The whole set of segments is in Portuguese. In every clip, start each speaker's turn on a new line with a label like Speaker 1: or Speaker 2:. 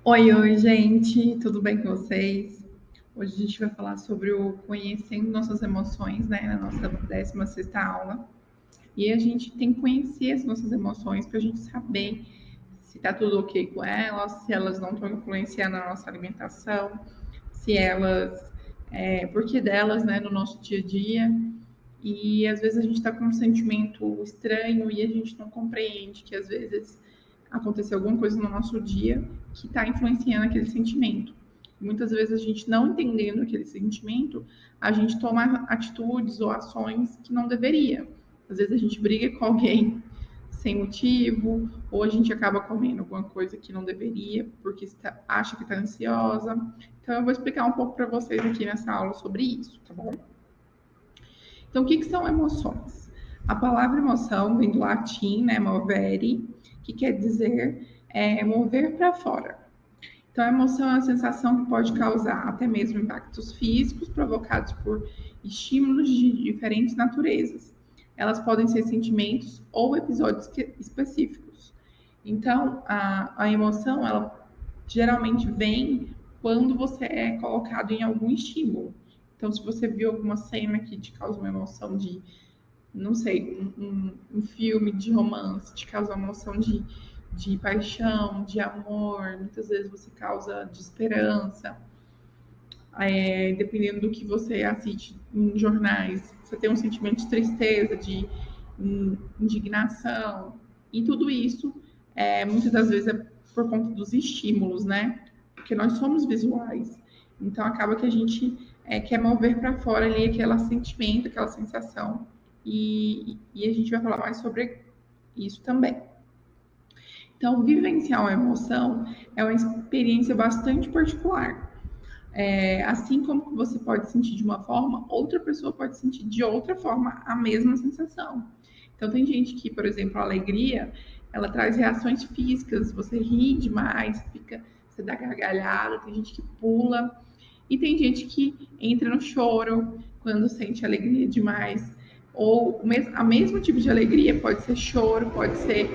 Speaker 1: Oi, gente, tudo bem com vocês? Hoje a gente vai falar sobre o conhecendo nossas emoções, né, na nossa 16ª aula. E a gente tem que conhecer as nossas emoções para a gente saber se tá tudo ok com elas, se elas não estão influenciando a nossa alimentação, se elas, por que delas, né, no nosso dia a dia. E às vezes a gente está com um sentimento estranho e a gente não compreende que às vezes aconteceu alguma coisa no nosso dia que está influenciando aquele sentimento. Muitas vezes a gente não entendendo aquele sentimento, a gente toma atitudes ou ações que não deveria. Às vezes a gente briga com alguém sem motivo, ou a gente acaba comendo alguma coisa que não deveria, porque acha que está ansiosa. Então eu vou explicar um pouco para vocês aqui nessa aula sobre isso, tá bom? Então, o que são emoções? A palavra emoção vem do latim, né, movere, que quer dizer mover para fora. Então, a emoção é uma sensação que pode causar até mesmo impactos físicos provocados por estímulos de diferentes naturezas. Elas podem ser sentimentos ou episódios específicos. Então, a emoção, ela geralmente vem quando você é colocado em algum estímulo. Então, se você viu alguma cena que te causa uma emoção de, não sei, um filme de romance, te causa uma emoção de paixão, de amor, muitas vezes você causa de esperança. Dependendo do que você assiste em jornais, você tem um sentimento de tristeza, de indignação, e tudo isso, muitas das vezes, é por conta dos estímulos, né? Porque nós somos visuais, então acaba que a gente quer mover para fora ali aquele sentimento, aquela sensação, e a gente vai falar mais sobre isso também. Então, vivenciar uma emoção é uma experiência bastante particular. Assim como você pode sentir de uma forma, outra pessoa pode sentir de outra forma a mesma sensação. Então, tem gente que, por exemplo, a alegria, ela traz reações físicas, você ri demais, você dá gargalhada, tem gente que pula, e tem gente que entra no choro quando sente alegria demais. Ou a mesmo tipo de alegria pode ser choro, pode ser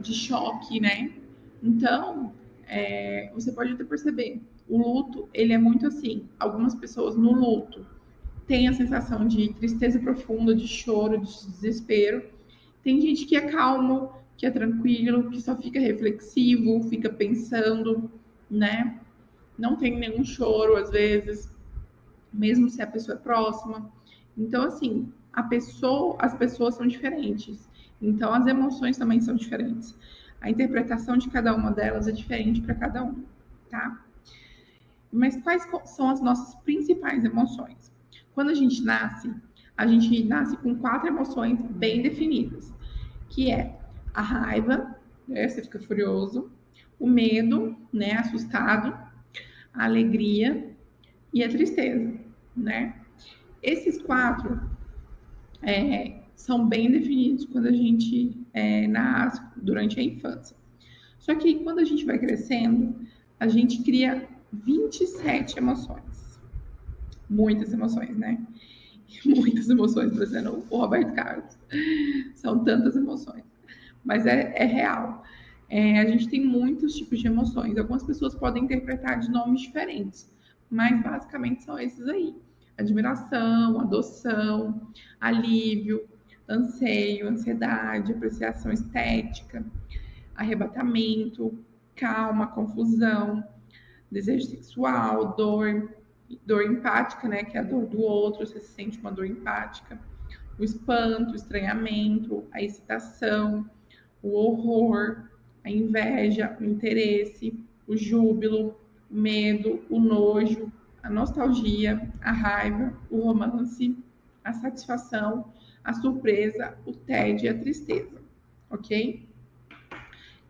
Speaker 1: de choque, né? Então, você pode até perceber, o luto, ele é muito assim. Algumas pessoas no luto têm a sensação de tristeza profunda, de choro, de desespero. Tem gente que é calmo, que é tranquilo, que só fica reflexivo, fica pensando, né? Não tem nenhum choro, às vezes, mesmo se a pessoa é próxima. Então, assim, as pessoas são diferentes. Então, as emoções também são diferentes. A interpretação de cada uma delas é diferente para cada um, tá? Mas quais são as nossas principais emoções? Quando a gente nasce com 4 emoções bem definidas, que é a raiva, né, você fica furioso, o medo, né, assustado, a alegria e a tristeza, né? Esses 4 são bem definidos quando a gente nasce durante a infância. Só que quando a gente vai crescendo, a gente cria 27 emoções. Muitas emoções, né? Muitas emoções, parecendo o Roberto Carlos. São tantas emoções. Mas é real. A gente tem muitos tipos de emoções. Algumas pessoas podem interpretar de nomes diferentes, mas basicamente são esses aí: admiração, adoção, alívio, anseio, ansiedade, apreciação estética, arrebatamento, calma, confusão, desejo sexual, dor empática, né, que é a dor do outro, você sente uma dor empática, o espanto, o estranhamento, a excitação, o horror, a inveja, o interesse, o júbilo, o medo, o nojo, a nostalgia, a raiva, o romance, a satisfação, a surpresa, o tédio e a tristeza, ok?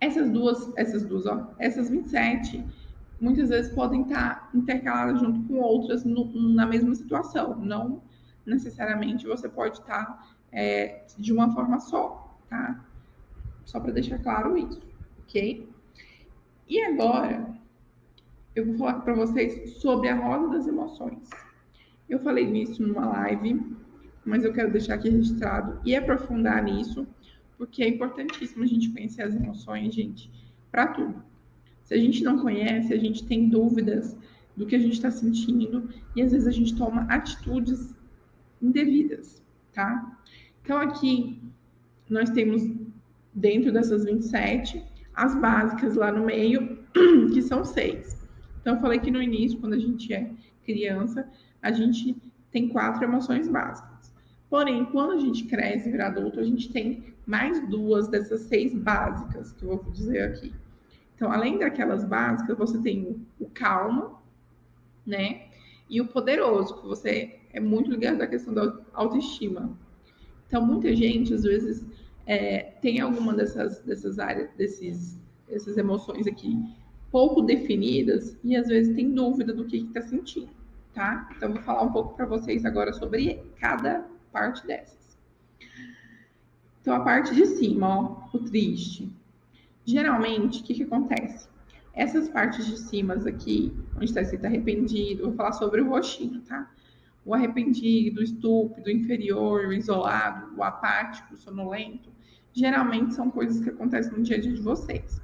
Speaker 1: Essas 27, muitas vezes podem estar intercaladas junto com outras na mesma situação. Não necessariamente você pode estar de uma forma só, tá? Só para deixar claro isso, ok? E agora, eu vou falar para vocês sobre a roda das emoções. Eu falei nisso numa live, mas eu quero deixar aqui registrado e aprofundar nisso, porque é importantíssimo a gente conhecer as emoções, gente, para tudo. Se a gente não conhece, a gente tem dúvidas do que a gente está sentindo e às vezes a gente toma atitudes indevidas, tá? Então aqui nós temos dentro dessas 27 as básicas lá no meio, que são 6. Então eu falei que no início, quando a gente é criança, a gente tem 4 emoções básicas. Porém, quando a gente cresce e vira adulto, a gente tem mais 2 dessas 6 básicas, que eu vou dizer aqui. Então, além daquelas básicas, você tem o calmo, né? E o poderoso, que você é muito ligado à questão da autoestima. Então, muita gente, às vezes, tem alguma dessas áreas, dessas emoções aqui pouco definidas e às vezes tem dúvida do que está sentindo, tá? Então, vou falar um pouco para vocês agora sobre cada parte dessas. Então, a parte de cima, ó, o triste. Geralmente, o que acontece? Essas partes de cima aqui, onde está escrito arrependido, vou falar sobre o roxinho, tá? O arrependido, o estúpido, o inferior, o isolado, o apático, o sonolento, geralmente são coisas que acontecem no dia a dia de vocês.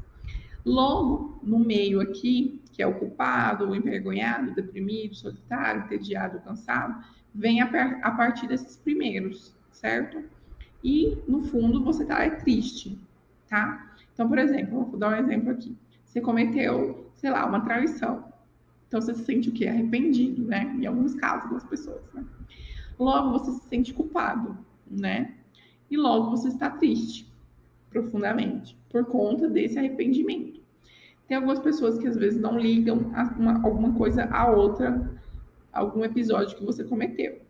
Speaker 1: Logo, no meio aqui, que é o culpado, o envergonhado, o deprimido, solitário, entediado, cansado, vem a partir desses primeiros, certo? E, no fundo, você tá triste, tá? Então, por exemplo, vou dar um exemplo aqui. Você cometeu, sei lá, uma traição. Então, você se sente o quê? Arrependido, né? Em alguns casos das pessoas, né? Logo, você se sente culpado, né? E logo, você está triste, profundamente, por conta desse arrependimento. Tem algumas pessoas que às vezes não ligam alguma coisa à outra, algum episódio que você cometeu,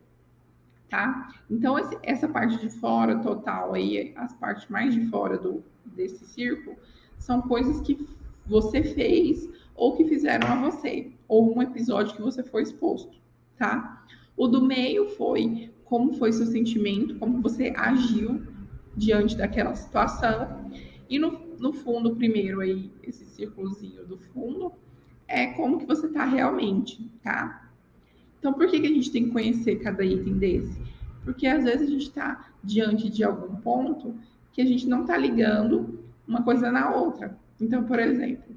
Speaker 1: tá? Então, essa parte de fora total aí, as partes mais de fora desse círculo, são coisas que você fez ou que fizeram a você, ou um episódio que você foi exposto, tá? O do meio foi como foi seu sentimento, como você agiu diante daquela situação. E no fundo, primeiro aí, esse círculozinho do fundo, é como que você tá realmente, tá? Então, por que a gente tem que conhecer cada item desse? Porque às vezes a gente está diante de algum ponto que a gente não está ligando uma coisa na outra. Então, por exemplo,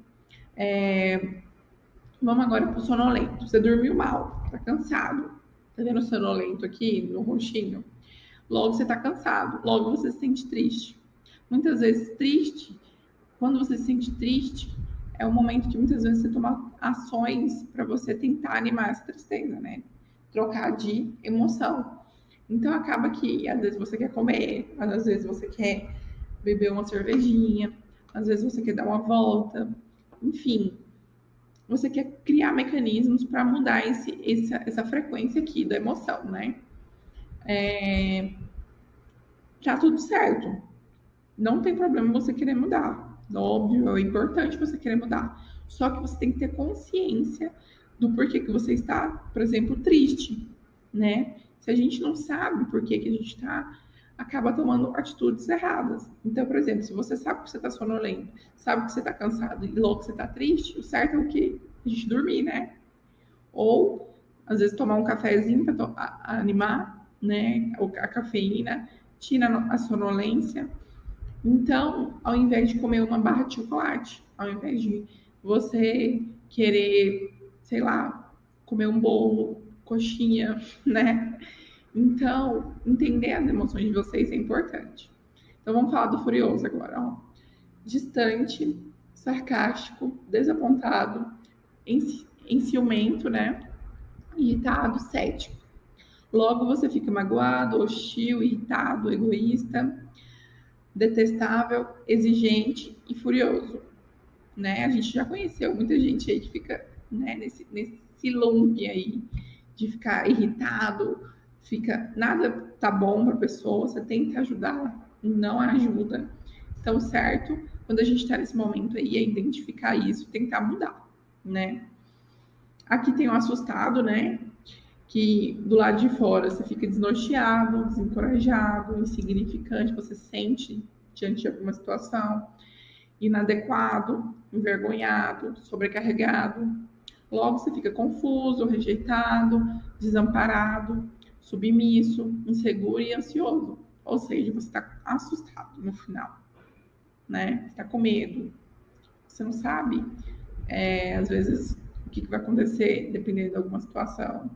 Speaker 1: vamos agora para o sonolento. Você dormiu mal, está cansado. Tá vendo o sonolento aqui no roxinho? Logo você está cansado, logo você se sente triste. Muitas vezes triste, quando você se sente triste, é o momento que muitas vezes você toma ações para você tentar animar essa tristeza, né? Trocar de emoção. Então acaba que às vezes você quer comer, às vezes você quer beber uma cervejinha, às vezes você quer dar uma volta, enfim, você quer criar mecanismos para mudar essa frequência aqui da emoção, né? Tá tudo certo. Não tem problema você querer mudar. Óbvio, é importante você querer mudar. Só que você tem que ter consciência do porquê que você está, por exemplo, triste, né? Se a gente não sabe por que a gente está, acaba tomando atitudes erradas. Então, por exemplo, se você sabe que você está sonolento, sabe que você está cansado e logo você está triste, o certo é o quê? A gente dormir, né? Ou, às vezes, tomar um cafezinho para animar, né? A cafeína tira a sonolência. Então, ao invés de comer uma barra de chocolate, ao invés de você querer, sei lá, comer um bolo, coxinha, né? Então, entender as emoções de vocês é importante. Então, vamos falar do furioso agora, ó. Distante, sarcástico, desapontado, enciumento, né? Irritado, cético. Logo, você fica magoado, hostil, irritado, egoísta, detestável, exigente e furioso, né? A gente já conheceu muita gente aí que fica, né, nesse loop aí de ficar irritado, fica nada tá bom para a pessoa, você tenta ajudar, não ajuda. Então, certo, quando a gente está nesse momento aí, é identificar isso, tentar mudar, né? Aqui tem o assustado, né? Que do lado de fora você fica desnorteado, desencorajado, insignificante, você sente diante de alguma situação, inadequado, envergonhado, sobrecarregado. Logo você fica confuso, rejeitado, desamparado, submisso, inseguro e ansioso. Ou seja, você está assustado no final, né? Está com medo. Você não sabe às vezes, o que vai acontecer dependendo de alguma situação.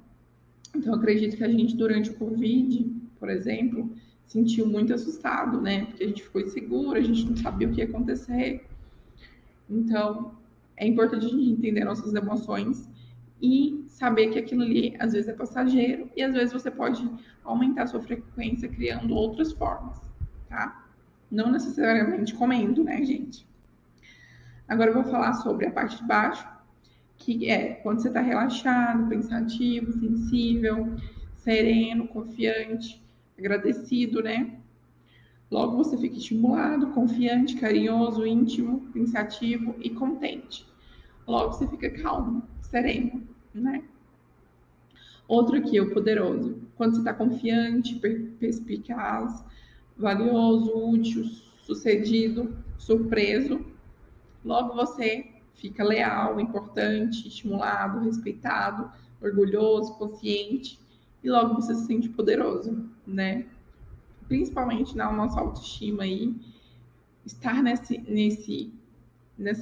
Speaker 1: Então, eu acredito que a gente, durante o Covid, por exemplo, sentiu muito assustado, né? Porque a gente ficou inseguro, a gente não sabia o que ia acontecer. Então, é importante a gente entender nossas emoções e saber que aquilo ali, às vezes, é passageiro e, às vezes, você pode aumentar a sua frequência criando outras formas, tá? Não necessariamente comendo, né, gente? Agora eu vou falar sobre a parte de baixo, que é quando você está relaxado, pensativo, sensível, sereno, confiante, agradecido, né? Logo você fica estimulado, confiante, carinhoso, íntimo, pensativo e contente. Logo você fica calmo, sereno, né? Outro aqui, o poderoso. Quando você está confiante, perspicaz, valioso, útil, sucedido, surpreso, logo você fica leal, importante, estimulado, respeitado, orgulhoso, consciente e logo você se sente poderoso, né? Principalmente na nossa autoestima aí, estar nessa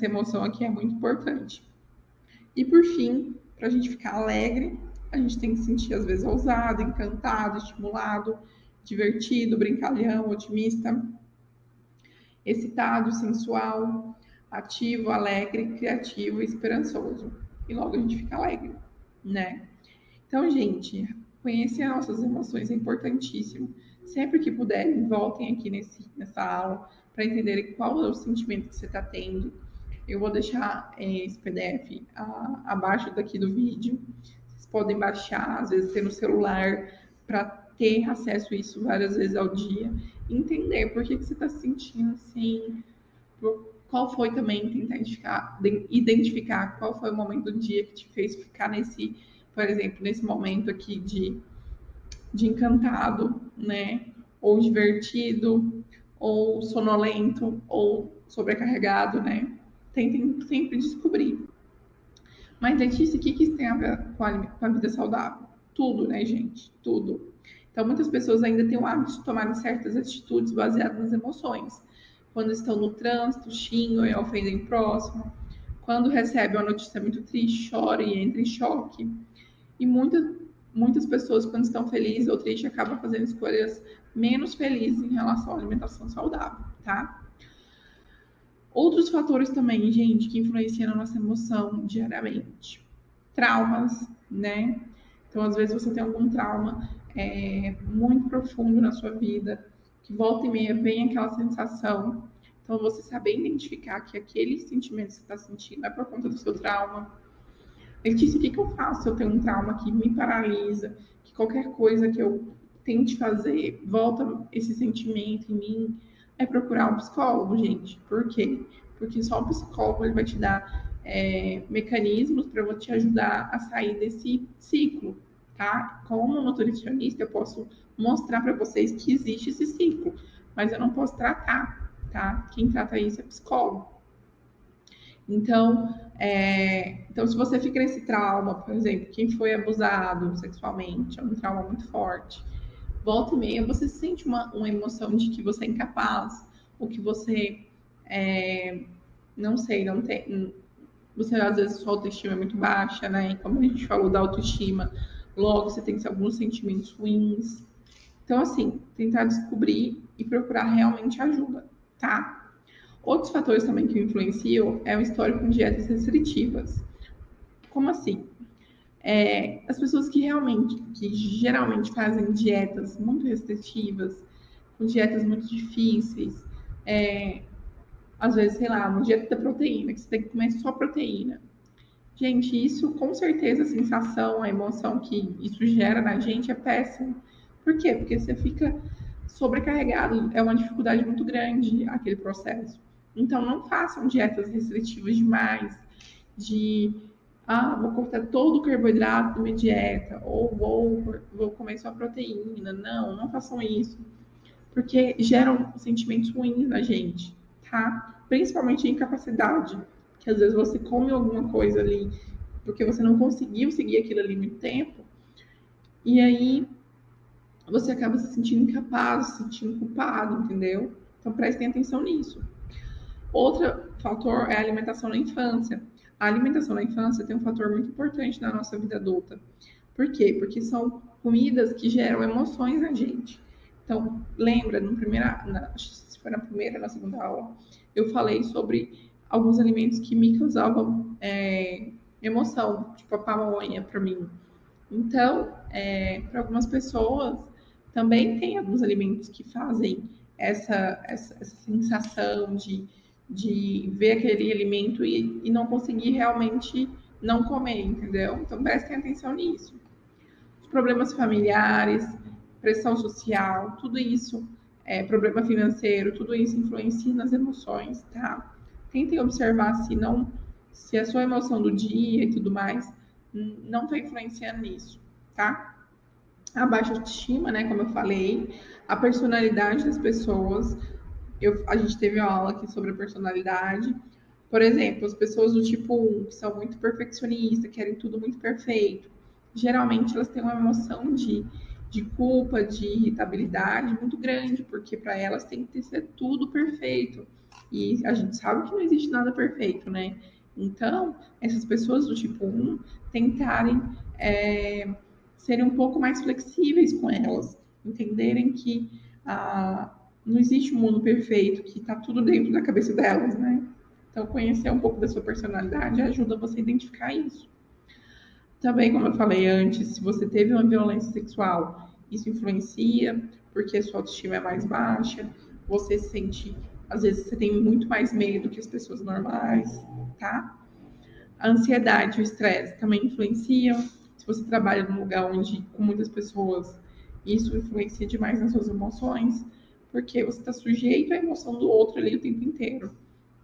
Speaker 1: emoção aqui é muito importante. E por fim, para a gente ficar alegre, a gente tem que se sentir às vezes ousado, encantado, estimulado, divertido, brincalhão, otimista, excitado, sensual, ativo, alegre, criativo e esperançoso. E logo a gente fica alegre, né? Então, gente, conhecer as nossas emoções é importantíssimo. Sempre que puderem, voltem aqui nessa aula para entenderem qual é o sentimento que você está tendo. Eu vou deixar esse PDF abaixo daqui do vídeo. Vocês podem baixar, às vezes ter no celular, para ter acesso a isso várias vezes ao dia. Entender por que você está se sentindo assim, qual foi também tentar identificar qual foi o momento do dia que te fez ficar nesse, por exemplo, nesse momento aqui de encantado, né? Ou divertido, ou sonolento, ou sobrecarregado, né? Tentem sempre descobrir. Mas, Letícia, o que isso tem a ver com a vida saudável? Tudo, né, gente? Tudo. Então, muitas pessoas ainda têm o hábito de tomarem certas atitudes baseadas nas emoções. Quando estão no trânsito, xingam e ofendem o próximo. Quando recebem uma notícia muito triste, choram e entram em choque. E muitas pessoas, quando estão felizes ou tristes, acabam fazendo escolhas menos felizes em relação à alimentação saudável, tá? Outros fatores também, gente, que influenciam na nossa emoção diariamente. Traumas, né? Então, às vezes você tem algum trauma muito profundo na sua vida, que volta e meia vem aquela sensação. Então, você saber identificar que aquele sentimento que você está sentindo é por conta do seu trauma. Letícia, o que eu faço se eu tenho um trauma que me paralisa, que qualquer coisa que eu tente fazer volta esse sentimento em mim? É procurar um psicólogo, gente. Por quê? Porque só o psicólogo ele vai te dar mecanismos para te ajudar a sair desse ciclo, tá? Como nutricionista, eu posso mostrar para vocês que existe esse ciclo, mas eu não posso tratar, tá? Quem trata isso é psicólogo. Então, se você fica nesse trauma, por exemplo, quem foi abusado sexualmente, é um trauma muito forte, volta e meia você sente uma emoção de que você é incapaz, ou que você, não sei, não tem. Você às vezes sua autoestima é muito baixa, né? E como a gente falou da autoestima, logo você tem alguns sentimentos ruins. Então, assim, tentar descobrir e procurar realmente ajuda, tá? Outros fatores também que influenciam é o histórico com dietas restritivas. Como assim? As pessoas que geralmente fazem dietas muito restritivas, com dietas muito difíceis, às vezes, sei lá, uma dieta da proteína, que você tem que comer só proteína. Gente, isso com certeza a sensação, a emoção que isso gera na gente é péssimo. Por quê? Porque você fica sobrecarregado, é uma dificuldade muito grande aquele processo. Então, não façam dietas restritivas demais, vou cortar todo o carboidrato da minha dieta, ou vou comer só proteína. Não façam isso, porque geram sentimentos ruins na gente, tá? Principalmente a incapacidade, que às vezes você come alguma coisa ali, porque você não conseguiu seguir aquilo ali muito tempo, e aí você acaba se sentindo incapaz, se sentindo culpado, entendeu? Então prestem atenção nisso. Outro fator é a alimentação na infância. A alimentação na infância tem um fator muito importante na nossa vida adulta. Por quê? Porque são comidas que geram emoções na gente. Então, lembra, se foi na primeira, na segunda aula, eu falei sobre alguns alimentos que me causavam emoção, tipo a pamonha para mim. Então, para algumas pessoas, também tem alguns alimentos que fazem essa sensação de ver aquele alimento e não conseguir realmente não comer, entendeu? Então, prestem atenção nisso. Os problemas familiares, pressão social, tudo isso, problema financeiro, tudo isso influencia nas emoções, tá? Tentem observar se a sua emoção do dia e tudo mais não está influenciando nisso, tá? A baixa autoestima, né, como eu falei, a personalidade das pessoas. A gente teve uma aula aqui sobre a personalidade. Por exemplo, as pessoas do tipo 1, que são muito perfeccionistas, querem tudo muito perfeito, geralmente elas têm uma emoção de culpa, de irritabilidade muito grande, porque para elas tem que ser tudo perfeito. E a gente sabe que não existe nada perfeito, né? Então, essas pessoas do tipo 1 tentarem serem um pouco mais flexíveis com elas, entenderem que não existe um mundo perfeito, que está tudo dentro da cabeça delas, né? Então, conhecer um pouco da sua personalidade ajuda você a identificar isso. Também, como eu falei antes, se você teve uma violência sexual, isso influencia, porque a sua autoestima é mais baixa, você se sente, às vezes, você tem muito mais medo que as pessoas normais, tá? A ansiedade, o estresse também influenciam. Se você trabalha num lugar onde com muitas pessoas, isso influencia demais nas suas emoções, porque você está sujeito à emoção do outro ali o tempo inteiro.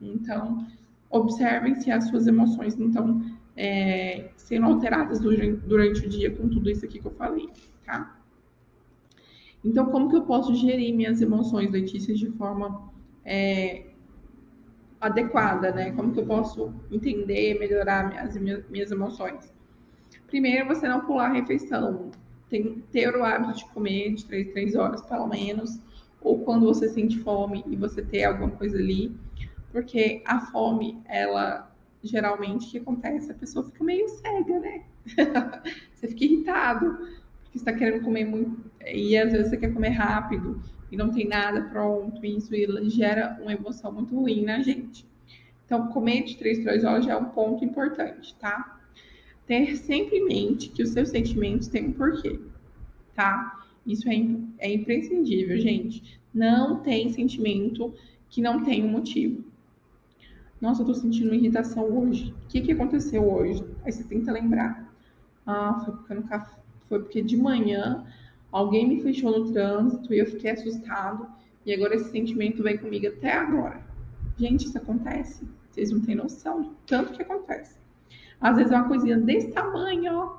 Speaker 1: Então, observem se as suas emoções não estão sendo alteradas durante o dia com tudo isso aqui que eu falei, tá? Então, como que eu posso gerir minhas emoções, Letícia, de forma adequada, né? Como que eu posso entender, melhorar minhas emoções? Primeiro, você não pular a refeição. Ter o hábito de comer de 3 horas, pelo menos. Ou quando você sente fome e você ter alguma coisa ali. Porque a fome, ela geralmente o que acontece? A pessoa fica meio cega, né? Você fica irritado, porque você está querendo comer muito. E às vezes você quer comer rápido e não tem nada pronto. E isso gera uma emoção muito ruim na gente. Então, comer de 3 horas já é um ponto importante, tá? Ter sempre em mente que os seus sentimentos têm um porquê, tá? Isso é imprescindível, gente. Não tem sentimento que não tem um motivo. Nossa, eu tô sentindo uma irritação hoje. O que aconteceu hoje? Aí você tenta lembrar. Foi porque de manhã alguém me fechou no trânsito e eu fiquei assustado. E agora esse sentimento vem comigo até agora. Gente, isso acontece. Vocês não têm noção do tanto que acontece. Às vezes é uma coisinha desse tamanho, ó,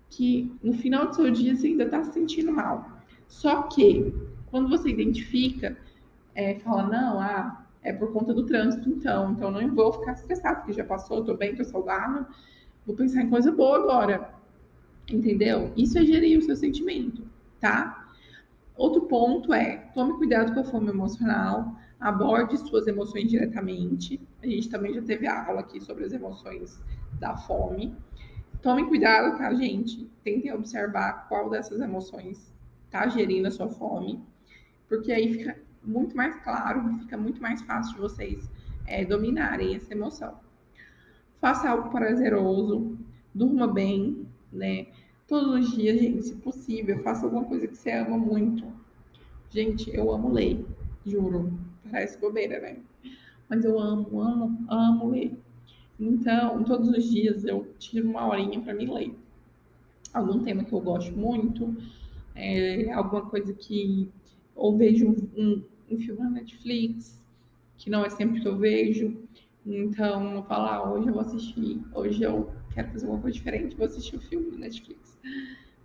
Speaker 1: que no final do seu dia você ainda tá se sentindo mal. Só que, quando você identifica, fala, não, é por conta do trânsito, então não vou ficar estressado, porque já passou, tô bem, tô saudável, vou pensar em coisa boa agora, entendeu? Isso é gerir o seu sentimento, tá? Outro ponto tome cuidado com a fome emocional, aborde suas emoções diretamente. A gente também já teve aula aqui sobre as emoções da fome. Tome cuidado, tá, gente? Tentem observar qual dessas emoções tá gerindo a sua fome, porque aí fica muito mais claro, fica muito mais fácil de vocês dominarem essa emoção. Faça algo prazeroso, durma bem, né? Todos os dias, gente, se possível, faça alguma coisa que você ama muito. Gente, eu amo ler, juro. Parece bobeira, né? Mas eu amo, amo, amo ler. Então, todos os dias eu tiro uma horinha para me ler. Algum tema que eu gosto muito, alguma coisa que. Ou vejo um filme na Netflix, que não é sempre que eu vejo. Então, eu falo, hoje eu vou assistir, hoje eu quero fazer alguma coisa diferente, vou assistir o filme na Netflix.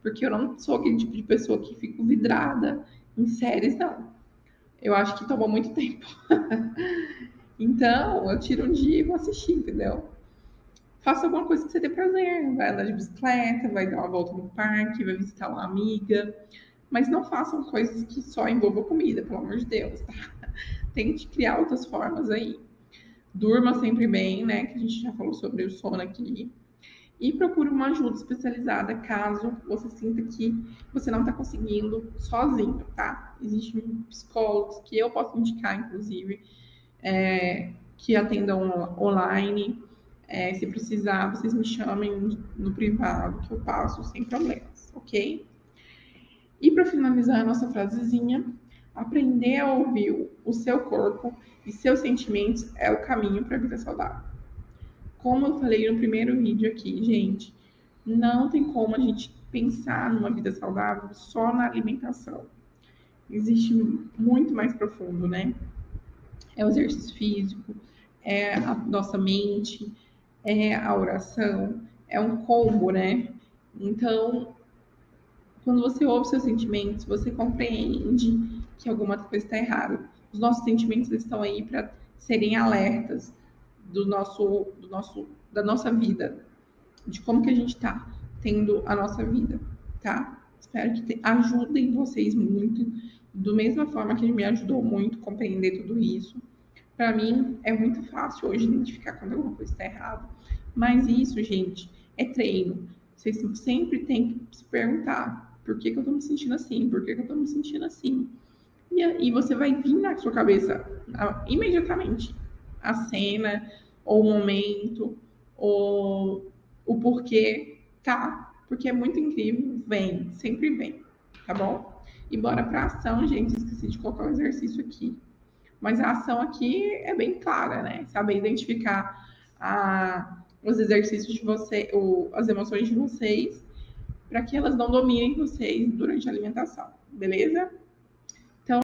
Speaker 1: Porque eu não sou aquele tipo de pessoa que fico vidrada em séries, não. Eu acho que toma muito tempo. Então, eu tiro um dia e vou assistir, entendeu? Faça alguma coisa que você dê prazer. Vai andar de bicicleta, vai dar uma volta no parque, vai visitar uma amiga. Mas não façam coisas que só envolvam comida, pelo amor de Deus, tá? Tente criar outras formas aí. Durma sempre bem, né? Que a gente já falou sobre o sono aqui. E procure uma ajuda especializada caso você sinta que você não está conseguindo sozinho, tá? Existem psicólogos que eu posso indicar, inclusive, que atendam online. Se precisar, vocês me chamem no privado, que eu passo sem problemas, ok? E para finalizar a nossa frasezinha, aprender a ouvir o seu corpo e seus sentimentos é o caminho para a vida saudável. Como eu falei no primeiro vídeo aqui, gente, não tem como a gente pensar numa vida saudável só na alimentação. Existe muito mais profundo, né? É o exercício físico, é a nossa mente, é a oração, é um combo, né? Então, quando você ouve seus sentimentos, você compreende que alguma coisa está errada. Os nossos sentimentos estão aí para serem alertas da nossa vida, de como que a gente está tendo a nossa vida, tá? Espero que ajudem vocês muito, da mesma forma que me ajudou muito a compreender tudo isso. Para mim, é muito fácil hoje identificar quando alguma coisa está errada. Mas isso, gente, é treino. Vocês sempre têm que se perguntar: por que eu estou me sentindo assim? Por que eu estou me sentindo assim? E aí você vai vir na sua cabeça imediatamente a cena, ou o momento, ou o porquê, tá? Porque é muito incrível, vem, sempre vem, tá bom? E bora pra ação, gente. Esqueci de colocar o exercício aqui. Mas a ação aqui é bem clara, né? Saber identificar os exercícios de você, as emoções de vocês, para que elas não dominem vocês durante a alimentação, beleza?